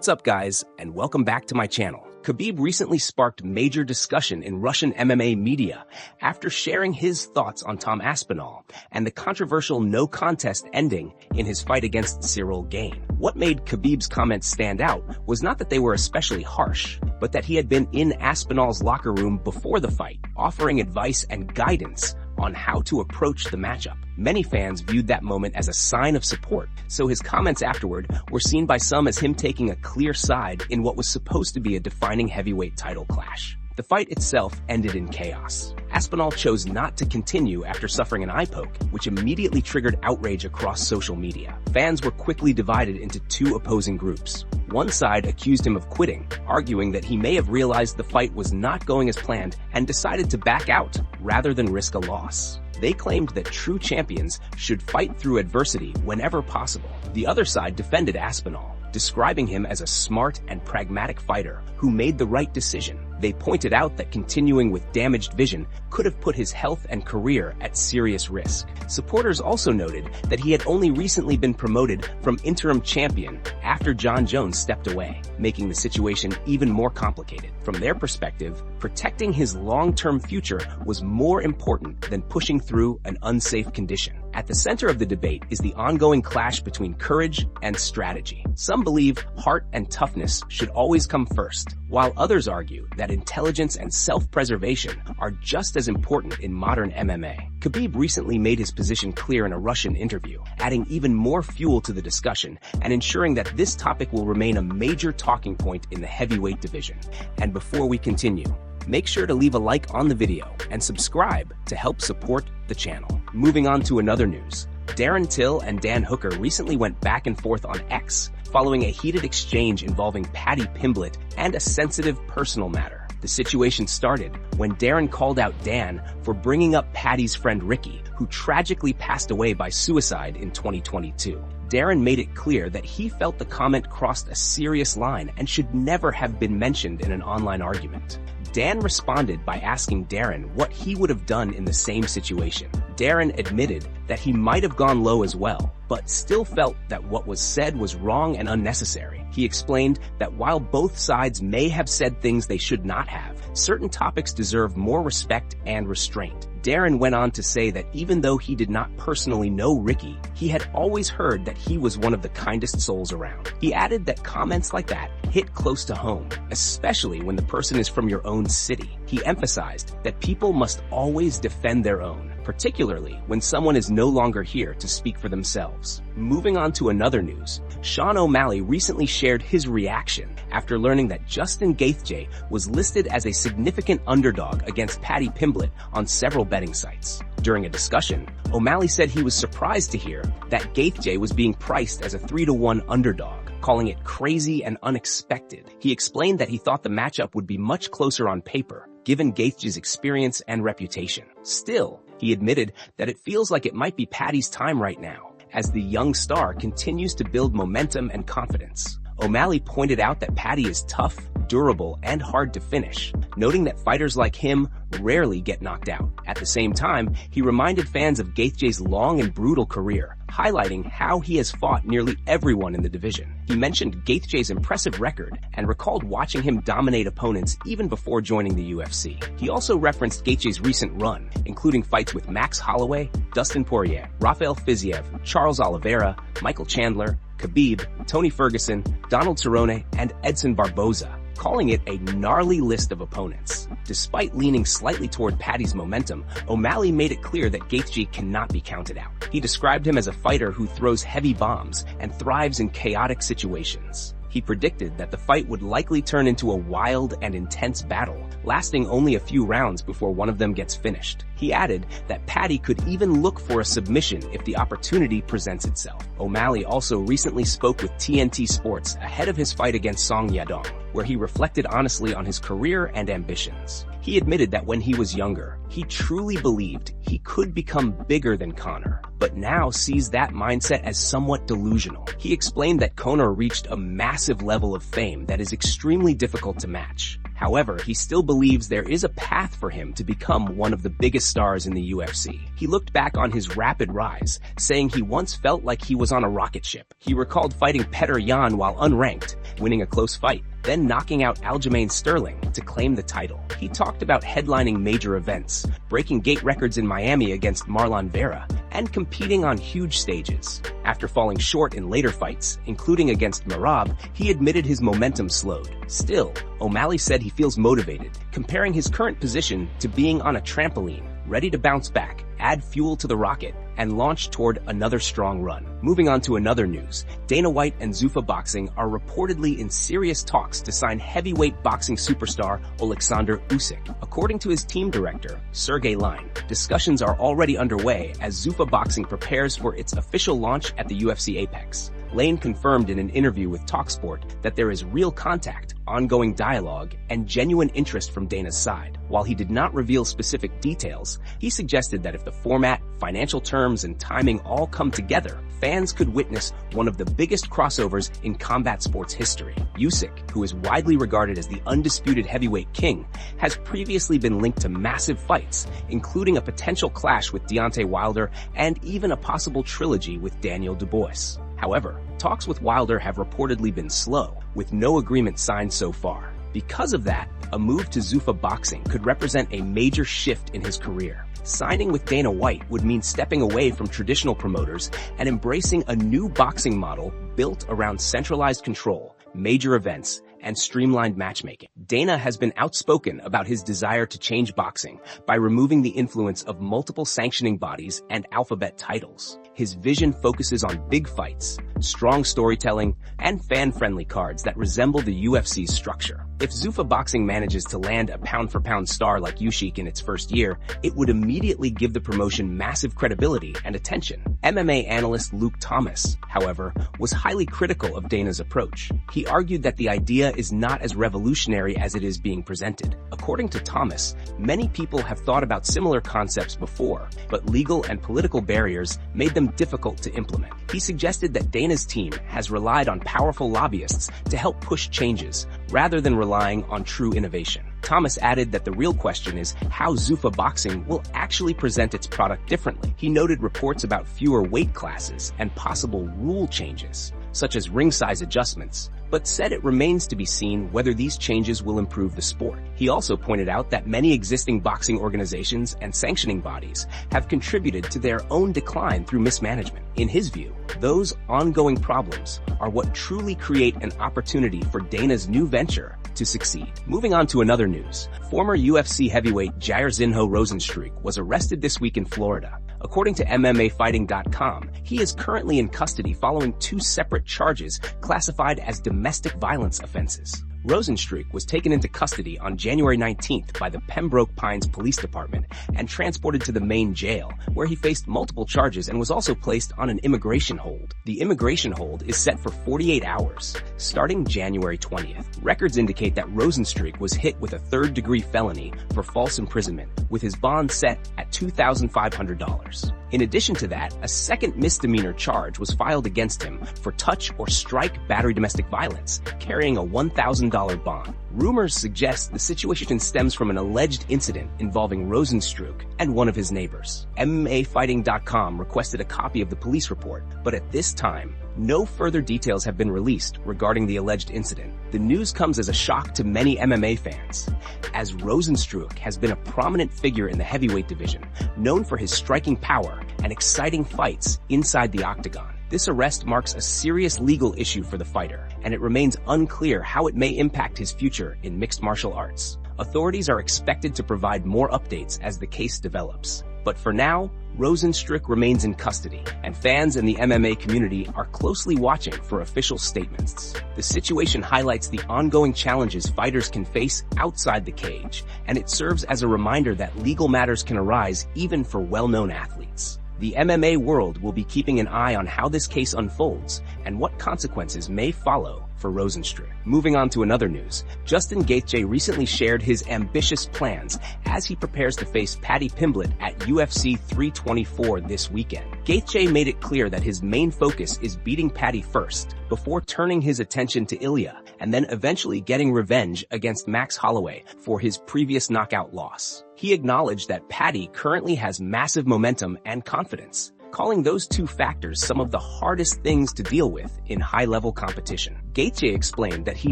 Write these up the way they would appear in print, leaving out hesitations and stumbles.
What's up, guys, and welcome back to my channel. Khabib recently sparked major discussion in Russian MMA media after sharing his thoughts on Tom Aspinall and the controversial no contest ending in his fight against Ciryl Gane. What made Khabib's comments stand out was not that they were especially harsh, but that he had been in Aspinall's locker room before the fight, offering advice and guidance on how to approach the matchup. Many fans viewed that moment as a sign of support, so his comments afterward were seen by some as him taking a clear side in what was supposed to be a defining heavyweight title clash. The fight itself ended in chaos. Aspinall chose not to continue after suffering an eye poke, which immediately triggered outrage across social media. Fans were quickly divided into two opposing groups. One side accused him of quitting, arguing that he may have realized the fight was not going as planned and decided to back out rather than risk a loss. They claimed that true champions should fight through adversity whenever possible. The other side defended Aspinall, describing him as a smart and pragmatic fighter who made the right decision. They pointed out that continuing with damaged vision could have put his health and career at serious risk. Supporters also noted that he had only recently been promoted from interim champion after Jon Jones stepped away, making the situation even more complicated. From their perspective, protecting his long-term future was more important than pushing through an unsafe condition. At the center of the debate is the ongoing clash between courage and strategy. Some believe heart and toughness should always come first, while others argue that intelligence and self-preservation are just as important in modern MMA. Khabib recently made his position clear in a Russian interview, adding even more fuel to the discussion and ensuring that this topic will remain a major talking point in the heavyweight division. And before we continue, make sure to leave a like on the video and subscribe to help support the channel. Moving on to another news. Darren Till and Dan Hooker recently went back and forth on X following a heated exchange involving Paddy Pimblett and a sensitive personal matter. The situation started when Darren called out Dan for bringing up Paddy's friend Ricky, who tragically passed away by suicide in 2022. Darren made it clear that he felt the comment crossed a serious line and should never have been mentioned in an online argument. Dan responded by asking Darren what he would have done in the same situation. Darren admitted that he might have gone low as well, but still felt that what was said was wrong and unnecessary. He explained that while both sides may have said things they should not have, certain topics deserve more respect and restraint. Darren went on to say that even though he did not personally know Ricky, he had always heard that he was one of the kindest souls around. He added that comments like that hit close to home, especially when the person is from your own city. He emphasized that people must always defend their own, particularly when someone is no longer here to speak for themselves. Moving on to another news, Sean O'Malley recently shared his reaction after learning that Justin Gaethje was listed as a significant underdog against Paddy Pimblett on several betting sites. During a discussion, O'Malley said he was surprised to hear that Gaethje was being priced as a 3-to-1 underdog, calling it crazy and unexpected. He explained that he thought the matchup would be much closer on paper, given Gaethje's experience and reputation. Still, he admitted that it feels like it might be Paddy's time right now, as the young star continues to build momentum and confidence. O'Malley pointed out that Paddy is tough, durable, and hard to finish, noting that fighters like him rarely get knocked out. At the same time, he reminded fans of Gaethje's long and brutal career, highlighting how he has fought nearly everyone in the division. He mentioned Gaethje's impressive record and recalled watching him dominate opponents even before joining the UFC. He also referenced Gaethje's recent run, including fights with Max Holloway, Dustin Poirier, Rafael Fiziev, Charles Oliveira, Michael Chandler, Khabib, Tony Ferguson, Donald Cerrone, and Edson Barboza, calling it a gnarly list of opponents. Despite leaning slightly toward Paddy's momentum, O'Malley made it clear that Gaethje cannot be counted out. He described him as a fighter who throws heavy bombs and thrives in chaotic situations. He predicted that the fight would likely turn into a wild and intense battle, lasting only a few rounds before one of them gets finished. He added that Paddy could even look for a submission if the opportunity presents itself. O'Malley also recently spoke with TNT Sports ahead of his fight against Song Yadong, where he reflected honestly on his career and ambitions. He admitted that when he was younger, he truly believed he could become bigger than Conor, but now sees that mindset as somewhat delusional. He explained that Conor reached a massive level of fame that is extremely difficult to match. However, he still believes there is a path for him to become one of the biggest stars in the UFC. He looked back on his rapid rise, saying he once felt like he was on a rocket ship. He recalled fighting Petr Yan while unranked winning a close fight, then knocking out Aljamain Sterling to claim the title. He talked about headlining major events, breaking gate records in Miami against Marlon Vera, and competing on huge stages. After falling short in later fights, including against Merab, he admitted his momentum slowed. Still, O'Malley said he feels motivated, comparing his current position to being on a trampoline, ready to bounce back, add fuel to the rocket, and launch toward another strong run. Moving on to another news, Dana White and Zuffa Boxing are reportedly in serious talks to sign heavyweight boxing superstar Oleksandr Usyk. According to his team director, Ciryl Gane, discussions are already underway as Zuffa Boxing prepares for its official launch at the UFC Apex. Lane confirmed in an interview with TalkSport that there is real contact, ongoing dialogue, and genuine interest from Dana's side. While he did not reveal specific details, he suggested that if the format, financial terms, and timing all come together, fans could witness one of the biggest crossovers in combat sports history. Usyk, who is widely regarded as the undisputed heavyweight king, has previously been linked to massive fights, including a potential clash with Deontay Wilder and even a possible trilogy with Daniel Dubois. However, talks with Wilder have reportedly been slow, with no agreement signed so far. Because of that, a move to Zuffa Boxing could represent a major shift in his career. Signing with Dana White would mean stepping away from traditional promoters and embracing a new boxing model built around centralized control, major events, and streamlined matchmaking. Dana has been outspoken about his desire to change boxing by removing the influence of multiple sanctioning bodies and alphabet titles. His vision focuses on big fights, strong storytelling, and fan-friendly cards that resemble the UFC's structure. If Zuffa Boxing manages to land a pound-for-pound star like Usyk in its first year, it would immediately give the promotion massive credibility and attention. MMA analyst Luke Thomas, however, was highly critical of Dana's approach. He argued that the idea is not as revolutionary as it is being presented. According to Thomas, many people have thought about similar concepts before, but legal and political barriers made them difficult to implement. He suggested that Dana's team has relied on powerful lobbyists to help push changes, rather than relying on true innovation. Thomas added that the real question is how Zuffa Boxing will actually present its product differently. He noted reports about fewer weight classes and possible rule changes, such as ring size adjustments, but said it remains to be seen whether these changes will improve the sport. He also pointed out that many existing boxing organizations and sanctioning bodies have contributed to their own decline through mismanagement. In his view, those ongoing problems are what truly create an opportunity for Dana's new venture to succeed. Moving on to another news, former UFC heavyweight Jairzinho Rozenstruik was arrested this week in Florida. According to MMAfighting.com, he is currently in custody following two separate charges classified as domestic violence offenses. Rozenstruik was taken into custody on January 19th by the Pembroke Pines Police Department and transported to the main jail, where he faced multiple charges and was also placed on an immigration hold. The immigration hold is set for 48 hours, starting January 20th. Records indicate that Rozenstruik was hit with a third-degree felony for false imprisonment, with his bond set at $2,500. In addition to that, a second misdemeanor charge was filed against him for touch or strike battery domestic violence, carrying a $1,000 bond. Rumors suggest the situation stems from an alleged incident involving Rozenstruik and one of his neighbors. MMAfighting.com requested a copy of the police report, but at this time, no further details have been released regarding the alleged incident. The news comes as a shock to many MMA fans, as Rozenstruik has been a prominent figure in the heavyweight division, known for his striking power and exciting fights inside the octagon. This arrest marks a serious legal issue for the fighter, and it remains unclear how it may impact his future in mixed martial arts. Authorities are expected to provide more updates as the case develops. But for now, Rozenstruik remains in custody, and fans in the MMA community are closely watching for official statements. The situation highlights the ongoing challenges fighters can face outside the cage, and it serves as a reminder that legal matters can arise even for well-known athletes. The MMA world will be keeping an eye on how this case unfolds and what consequences may follow for Rozenstruik. Moving on to another news, Justin Gaethje recently shared his ambitious plans as he prepares to face Paddy Pimblett at UFC 324 this weekend. Gaethje made it clear that his main focus is beating Paddy first, before turning his attention to Ilya, and then eventually getting revenge against Max Holloway for his previous knockout loss. He acknowledged that Paddy currently has massive momentum and confidence, calling those two factors some of the hardest things to deal with in high-level competition. Gaethje explained that he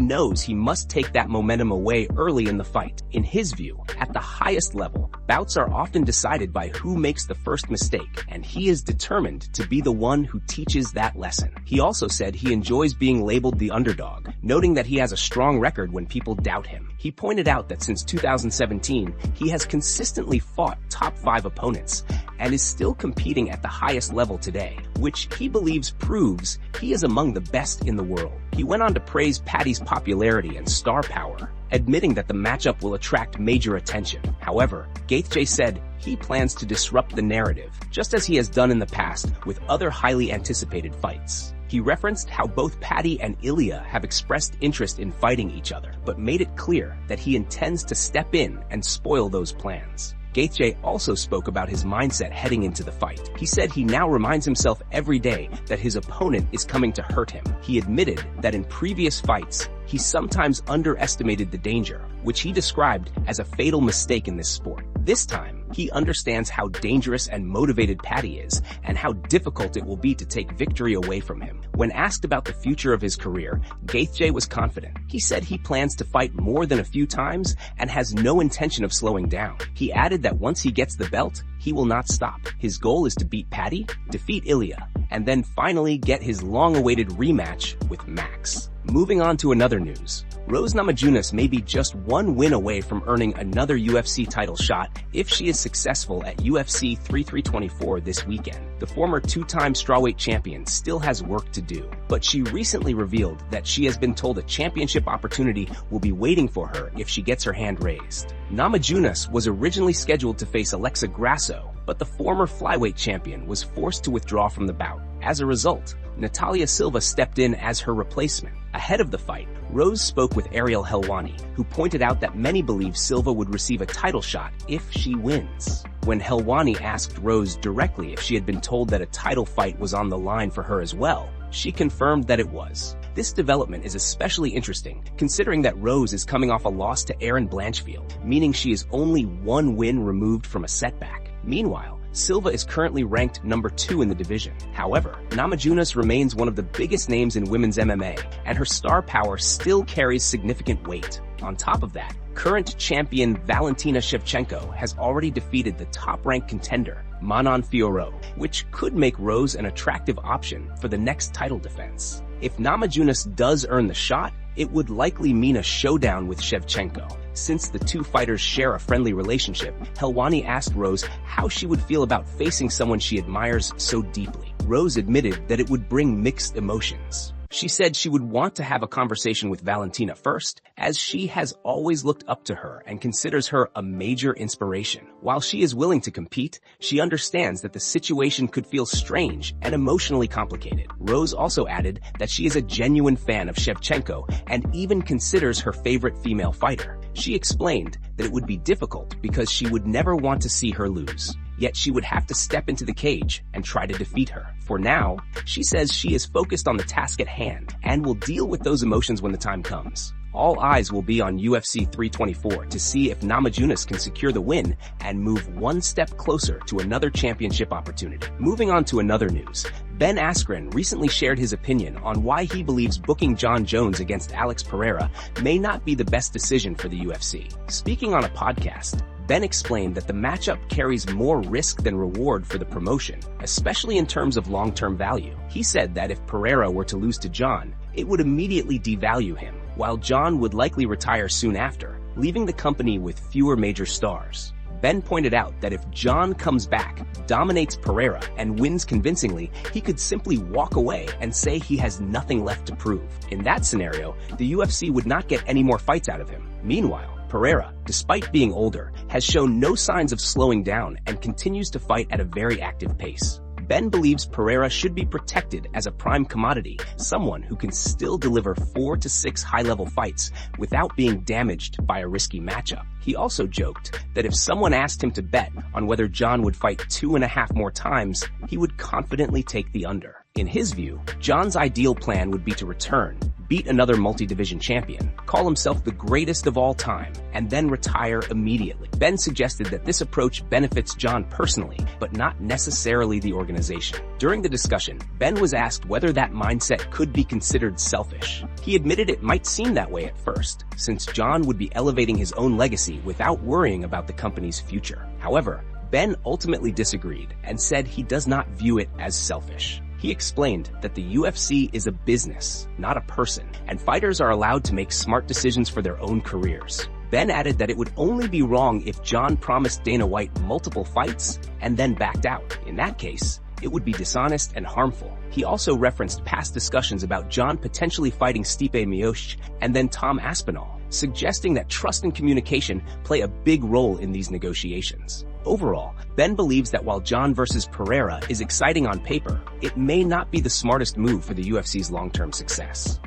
knows he must take that momentum away early in the fight. In his view, at the highest level, bouts are often decided by who makes the first mistake, and he is determined to be the one who teaches that lesson. He also said he enjoys being labeled the underdog, noting that he has a strong record when people doubt him. He pointed out that since 2017, he has consistently fought top 5 opponents and is still competing at the highest level today, which he believes proves he is among the best in the world. He went on to praise Paddy's popularity and star power, admitting that the matchup will attract major attention. However, Gaethje said he plans to disrupt the narrative, just as he has done in the past with other highly anticipated fights. He referenced how both Paddy and Ilya have expressed interest in fighting each other, but made it clear that he intends to step in and spoil those plans. Gaethje also spoke about his mindset heading into the fight. He said he now reminds himself every day that his opponent is coming to hurt him. He admitted that in previous fights, he sometimes underestimated the danger, which he described as a fatal mistake in this sport. This time, he understands how dangerous and motivated Paddy is and how difficult it will be to take victory away from him. When asked about the future of his career, Gaethje was confident. He said he plans to fight more than a few times and has no intention of slowing down. He added that once he gets the belt, he will not stop. His goal is to beat Paddy, defeat Ilya, and then finally get his long-awaited rematch with Max. Moving on to another news. Namajunas may be just one win away from earning another UFC title shot if she is successful at UFC 324 this weekend. The former 2-time Strawweight champion still has work to do, but she recently revealed that she has been told a championship opportunity will be waiting for her if she gets her hand raised. Namajunas was originally scheduled to face Alexa Grasso, but the former flyweight champion was forced to withdraw from the bout. As a result, Natalia Silva stepped in as her replacement. Ahead of the fight, Rose spoke with Ariel Helwani, who pointed out that many believe Silva would receive a title shot if she wins. When Helwani asked Rose directly if she had been told that a title fight was on the line for her as well, she confirmed that it was. This development is especially interesting, considering that Rose is coming off a loss to Erin Blanchfield, meaning she is only one win removed from a setback. Meanwhile, Silva is currently ranked number 2 in the division. However, Namajunas remains one of the biggest names in women's MMA, and her star power still carries significant weight. On top of that, current champion Valentina Shevchenko has already defeated the top-ranked contender, Manon Fiorot, which could make Rose an attractive option for the next title defense. If Namajunas does earn the shot, it would likely mean a showdown with Shevchenko. Since the two fighters share a friendly relationship, Helwani asked Rose how she would feel about facing someone she admires so deeply. Rose admitted that it would bring mixed emotions. She said she would want to have a conversation with Valentina first, as she has always looked up to her and considers her a major inspiration. While she is willing to compete, she understands that the situation could feel strange and emotionally complicated. Rose also added that she is a genuine fan of Shevchenko and even considers her favorite female fighter. She explained that it would be difficult because she would never want to see her lose. Yet she would have to step into the cage and try to defeat her. For now, she says she is focused on the task at hand and will deal with those emotions when the time comes. All eyes will be on UFC 324 to see if Namajunas can secure the win and move one step closer to another championship opportunity. Moving on to another news, Ben Askren recently shared his opinion on why he believes booking Jon Jones against Alex Pereira may not be the best decision for the UFC. Speaking on a podcast, Ben explained that the matchup carries more risk than reward for the promotion, especially in terms of long-term value. He said that if Pereira were to lose to Jon, it would immediately devalue him, while Jon would likely retire soon after, leaving the company with fewer major stars. Ben pointed out that if Jon comes back, dominates Pereira, and wins convincingly, he could simply walk away and say he has nothing left to prove. In that scenario, the UFC would not get any more fights out of him. Meanwhile, Pereira, despite being older, has shown no signs of slowing down and continues to fight at a very active pace. Ben believes Pereira should be protected as a prime commodity, someone who can still deliver 4 to 6 high-level fights without being damaged by a risky matchup. He also joked that if someone asked him to bet on whether Jon would fight 2.5 more times, he would confidently take the under. In his view, Jon's ideal plan would be to return, beat another multi-division champion, call himself the greatest of all time, and then retire immediately. Ben suggested that this approach benefits Jon personally, but not necessarily the organization. during the discussion, Ben was asked whether that mindset could be considered selfish. He admitted it might seem that way at first, since Jon would be elevating his own legacy without worrying about the company's future. However, Ben ultimately disagreed and said he does not view it as selfish. He explained that the UFC is a business, not a person, and fighters are allowed to make smart decisions for their own careers. Ben added that it would only be wrong if Jon promised Dana White multiple fights and then backed out. In that case, it would be dishonest and harmful. He also referenced past discussions about Jon potentially fighting Stipe Miocic and then Tom Aspinall, suggesting that trust and communication play a big role in these negotiations. Overall, Ben believes that while Jon versus Pereira is exciting on paper, it may not be the smartest move for the UFC's long-term success.